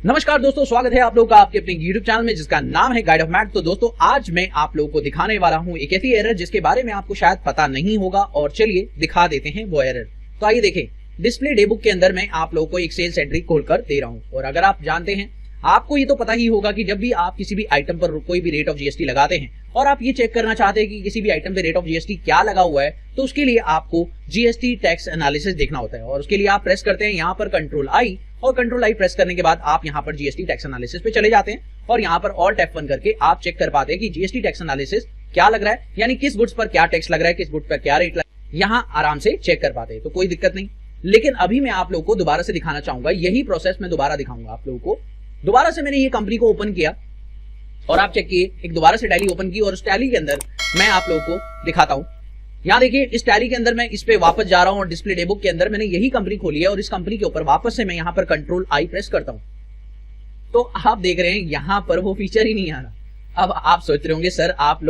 नमस्कार दोस्तों, स्वागत है आप लोगों का आपके अपने YouTube चैनल में जिसका नाम है गाइड ऑफ मैथ। तो दोस्तों आज मैं आप लोगों को दिखाने वाला हूं एक ऐसी एरर जिसके बारे में आपको शायद पता नहीं होगा, और चलिए दिखा देते हैं वो एरर। तो आइए देखें, डिस्प्ले डे बुक के अंदर मैं आप लोगों को एक सेल्स एंट्री खोलकर दे रहा हूं। और अगर आप जानते हैं, आपको ये तो पता ही होगा कि जब भी आप किसी भी आइटम पर कोई भी रेट ऑफ जीएसटी लगाते हैं और आप ये चेक करना चाहते हैं कि किसी भी आइटम पे रेट ऑफ जीएसटी क्या लगा हुआ है, तो उसके लिए आपको जीएसटी टैक्स एनालिसिस देखना होता है। और उसके लिए आप प्रेस करते हैं यहाँ पर कंट्रोल आई, और कंट्रोल आई प्रेस करने के बाद आप यहाँ पर जीएसटी टैक्स एनालिसिस पे चले जाते हैं और यहाँ पर ऑल्ट F1 करके आप चेक कर पाते हैं कि जीएसटी टैक्स एनालिसिस क्या लग रहा है, यानी किस गुड्स पर क्या टैक्स लग रहा है, किस गुड्स पर क्या रेट लग रहा है, यहाँ आराम से चेक कर पाते हैं। तो कोई दिक्कत नहीं। लेकिन अभी मैं आप लोगों को दोबारा से दिखाना चाहूंगा, यही प्रोसेस मैं दोबारा दिखाऊंगा आप लोगों को। दोबारा से मैंने ये कंपनी को ओपन किया और आप चेक किए, एक दोबारा से टैली ओपन की और उस टैली के अंदर मैं आप लोगों को दिखाता हूं। यहाँ देखिए, इस टैली के अंदर मैं इस पे वापस जा रहा हूं और डिस्प्ले डे बुक के अंदर मैंने यही कंपनी खोली है और इस कंपनी के ऊपर वापस से मैं यहाँ पर कंट्रोल आई प्रेस करता हूं। तो आप देख रहे हैं यहाँ पर वो फीचर ही नहीं आ रहा। अब आप सोच रहे होंगे सर आप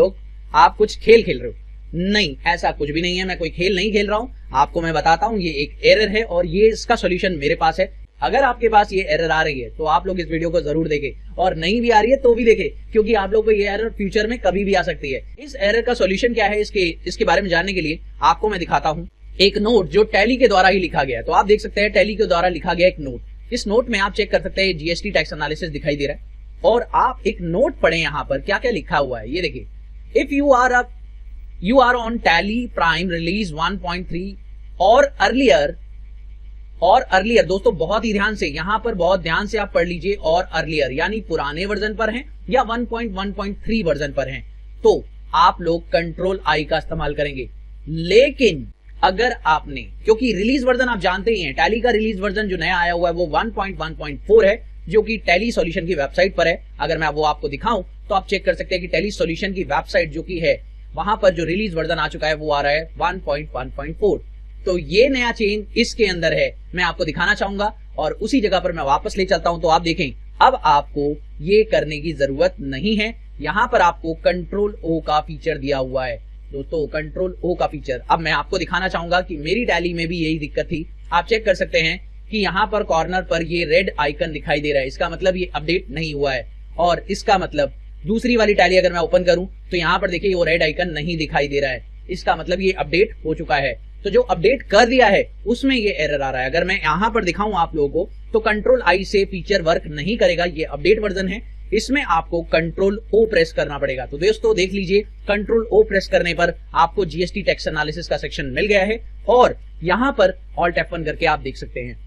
कुछ खेल रहे हो। नहीं, ऐसा कुछ भी नहीं है, मैं कोई खेल नहीं खेल रहा हूं। आपको मैं बताता हूं, ये एक एरर है और ये इसका सोल्यूशन मेरे पास है। अगर आपके पास ये एरर आ रही है तो आप लोग इस वीडियो को जरूर देखें, और नहीं भी आ रही है तो भी देखें, क्योंकि आप लोग को ये एरर फ्यूचर में कभी भी आ सकती है। इस एरर का सॉल्यूशन क्या है, इसके बारे में जानने के लिए आपको मैं दिखाता हूं एक नोट जो टैली के द्वारा ही लिखा गया है। तो आप देख सकते हैं टैली के द्वारा लिखा गया एक नोट। इस नोट में आप चेक कर सकते हैं जीएसटी टैक्स एनालिसिस दिखाई दे रहा है, और आप एक नोट पढ़े यहाँ पर क्या क्या लिखा हुआ है। ये देखिए, if you are on Tally Prime Release 1.3 और अर्लियर दोस्तों बहुत ही ध्यान से, यहां पर बहुत ध्यान से आप पढ़ लीजिए, और अर्लियर यानी पुराने वर्जन पर हैं या 1.1.3 वर्जन पर हैं, तो आप लोग कंट्रोल आई का इस्तेमाल करेंगे। लेकिन अगर आपने, क्योंकि रिलीज वर्जन आप जानते ही हैं, टैली का रिलीज वर्जन जो नया आया हुआ है वो 1.1.4 है, जो कि टैली सॉल्यूशन की वेबसाइट पर है। अगर मैं वो आपको दिखाऊं तो आप चेक कर सकते हैं कि टैली सॉल्यूशन की वेबसाइट जो की है, वहां पर जो रिलीज वर्जन आ चुका है वो आ रहा है 1.1.4। तो ये नया चेंज इसके अंदर है, मैं आपको दिखाना चाहूंगा और उसी जगह पर मैं वापस ले चलता हूं। तो आप देखें, अब आपको ये करने की जरूरत नहीं है। यहां पर आपको कंट्रोल ओ का फीचर दिया हुआ है दोस्तों, कंट्रोल ओ का फीचर। अब मैं आपको दिखाना चाहूंगा कि मेरी टैली में भी यही दिक्कत थी। आप चेक कर सकते हैं कि यहाँ पर कॉर्नर पर ये रेड आइकन दिखाई दे रहा है, इसका मतलब ये अपडेट नहीं हुआ है। और इसका मतलब दूसरी वाली टैली अगर मैं ओपन करूं तो यहाँ पर देखिए वो रेड आइकन नहीं दिखाई दे रहा है, इसका मतलब ये अपडेट हो चुका है। तो जो अपडेट कर दिया है उसमें ये एरर आ रहा है। अगर मैं यहाँ पर दिखाऊं आप लोगों को तो कंट्रोल आई से फीचर वर्क नहीं करेगा, ये अपडेट वर्जन है, इसमें आपको कंट्रोल ओ प्रेस करना पड़ेगा। तो दोस्तों देख लीजिए, कंट्रोल ओ प्रेस करने पर आपको जीएसटी टैक्स एनालिसिस का सेक्शन मिल गया है, और यहाँ पर ऑल्ट F1 करके आप देख सकते हैं।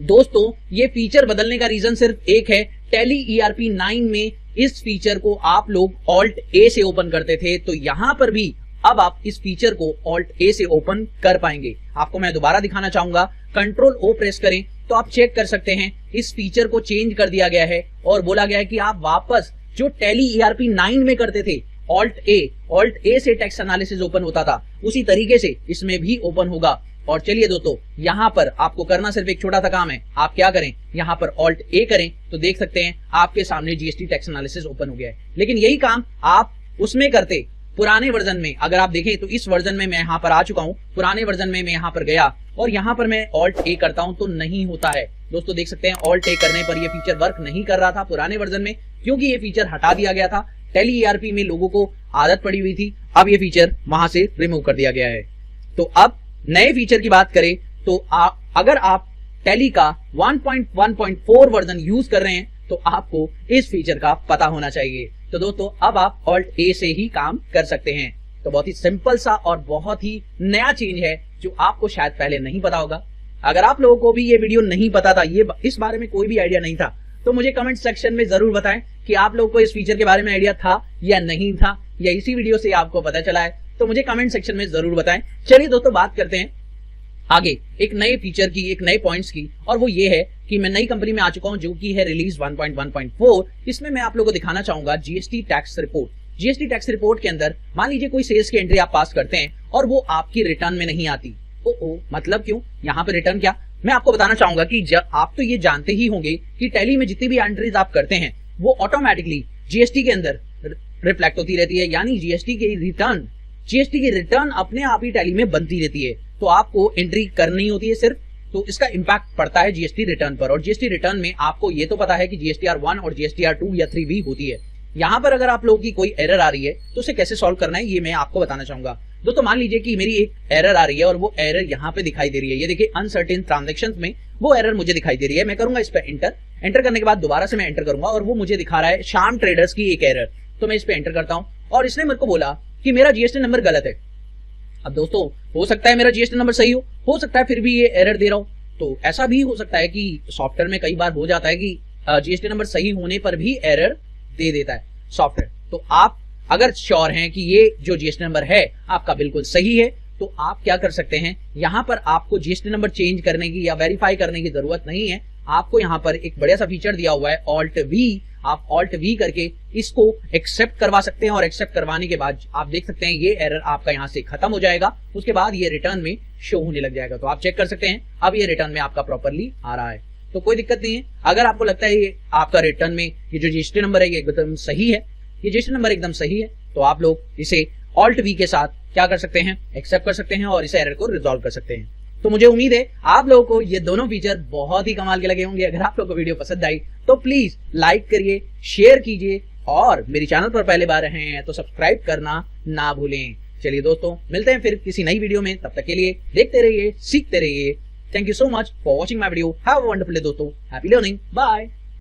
दोस्तों ये फीचर बदलने का रीजन सिर्फ एक है, टैली ERP 9 में इस फीचर को आप लोग ऑल्ट ए से ओपन करते थे, तो यहां पर भी अब आप इस फीचर को ऑल्ट ए से ओपन कर पाएंगे। आपको मैं दोबारा दिखाना चाहूंगा, कंट्रोल ओ प्रेस करें तो आप चेक कर सकते हैं इस फीचर को चेंज कर दिया गया है और बोला गया है कि आप वापस जो टैली ERP 9 में करते थे ऑल्ट ए से टैक्स एनालिसिस ओपन होता था, उसी तरीके से इसमें भी ओपन होगा। और चलिए दोस्तों, यहाँ पर आपको करना सिर्फ एक छोटा सा काम है। आप क्या करें, यहाँ पर ऑल्ट ए करें तो देख सकते हैं आपके सामने जीएसटी टैक्स एनालिसिस ओपन हो गया है। लेकिन यही काम आप उसमें करते पुराने वर्जन में। अगर आप देखें तो इस वर्जन में मैं यहाँ पर आ चुका हूँ, पुराने वर्जन में मैं यहाँ पर गया और यहाँ पर मैं ऑल्ट ए करता हूँ तो नहीं होता है। दोस्तों देख सकते हैं ऑल्ट ए करने पर यह फीचर वर्क नहीं कर रहा था पुराने वर्जन में, क्योंकि ये फीचर हटा दिया गया था। टैली ERP में लोगों को आदत पड़ी हुई थी, अब ये फीचर वहां से रिमूव कर दिया गया है। तो अब नए फीचर की बात करें तो अगर आप टैली का 1.1.4 वर्जन यूज कर रहे हैं तो आपको इस फीचर का पता होना चाहिए। तो दोस्तों अब आप ऑल्ट ए से ही काम कर सकते हैं। तो बहुत ही सिंपल सा और बहुत ही नया चेंज है जो आपको शायद पहले नहीं पता होगा। अगर आप लोगों को भी ये वीडियो नहीं पता था, ये इस बारे में कोई भी आइडिया नहीं था, तो मुझे कमेंट सेक्शन में जरूर बताएं कि आप लोगों को इस फीचर के बारे में आइडिया था या नहीं था, या इसी वीडियो से आपको पता चला है, तो मुझे कमेंट सेक्शन में जरूर बताएं। चलिए दोस्तों बात करते हैं आगे एक नए फीचर की, एक नए पॉइंट्स की, और वो ये है कि मैं नई कंपनी में आ चुका हूं जो कि है रिलीज 1.1.4। इसमें मैं आप लोगों को दिखाना चाहूंगा GST tax report. GST tax report के अंदर मान लीजिए कोई सेल्स की एंट्री आप पास करते हैं और वो आपकी रिटर्न में नहीं आती। मतलब क्यों, यहाँ पे रिटर्न क्या, मैं आपको बताना चाहूंगा कि आप तो ये जानते ही होंगे कि टैली में जितनी भी एंट्रीज आप करते हैं वो ऑटोमेटिकली जीएसटी के अंदर रिफ्लेक्ट होती रहती है, यानी जीएसटी की रिटर्न अपने आप ही टैली में बनती रहती है। तो आपको एंट्री करनी होती है सिर्फ तो इसका इम्पैक्ट पड़ता है जीएसटी रिटर्न पर। और जीएसटी रिटर्न में आपको ये तो पता है कि जीएसटीआर 1 और जीएसटीआर 2 या 3 भी होती है। यहाँ पर अगर आप लोगों की कोई एरर आ रही है तो उसे कैसे सॉल्व करना है ये मैं आपको बताना चाहूंगा। दोस्तों मान लीजिए कि मेरी एक एरर आ रही है और वो एरर यहाँ पे दिखाई दे रही है। ये देखिए अनसर्टेन ट्रांजैक्शंस में वो एरर मुझे दिखाई दे रही है। मैं करूंगा इस पे एंटर करने के बाद दोबारा से मैं एंटर करूंगा और वो मुझे दिखा रहा है श्याम ट्रेडर्स की एक एरर। तो मैं इस पे एंटर करता हूं और इसने मेरे को बोला कि मेरा जीएसटी नंबर गलत है। अब दोस्तों हो सकता है मेरा जीएसटी नंबर सही हो सकता है फिर भी ये एरर दे रहा हूं। तो ऐसा भी हो सकता है कि सॉफ्टवेयर में कई बार हो जाता है कि जीएसटी नंबर सही होने पर भी एरर दे देता है सॉफ्टवेयर। तो आप अगर श्योर हैं कि ये जो जीएसटी नंबर है आपका बिल्कुल सही है तो आप क्या कर सकते हैं, यहाँ पर आपको जीएसटी नंबर चेंज करने की या वेरीफाई करने की जरूरत नहीं है। आपको यहाँ पर एक बढ़िया सा फीचर दिया हुआ है ऑल्ट वी। आप ऑल्ट वी करके इसको एक्सेप्ट करवा सकते हैं और एक्सेप्ट करवाने के बाद आप देख सकते हैं ये एरर आपका यहाँ से खत्म हो जाएगा। उसके बाद ये रिटर्न में शो होने लग जाएगा। तो आप चेक कर सकते हैं अब ये रिटर्न में आपका प्रॉपरली आ रहा है। तो कोई दिक्कत नहीं है। अगर आपको लगता है ये आपका रिटर्न में ये जो जीएसटी नंबर है ये एकदम सही है, ये जीएसटी नंबर एकदम सही है, तो आप लोग इसे ऑल्ट वी के साथ क्या कर सकते हैं, एक्सेप्ट कर सकते हैं और इस एरर को रिजॉल्व कर सकते हैं। तो मुझे उम्मीद है आप लोगों को ये दोनों फीचर बहुत ही कमाल के लगे होंगे। अगर आप लोगों को वीडियो पसंद आई तो प्लीज लाइक करिए, शेयर कीजिए और मेरे चैनल पर पहले बार रहे हैं तो सब्सक्राइब करना ना भूलें। चलिए दोस्तों मिलते हैं फिर किसी नई वीडियो में, तब तक के लिए देखते रहिए, सीखते रहिए। Thank you so much for watching my video. Have a wonderful day दोस्तों। Happy learning. बाय।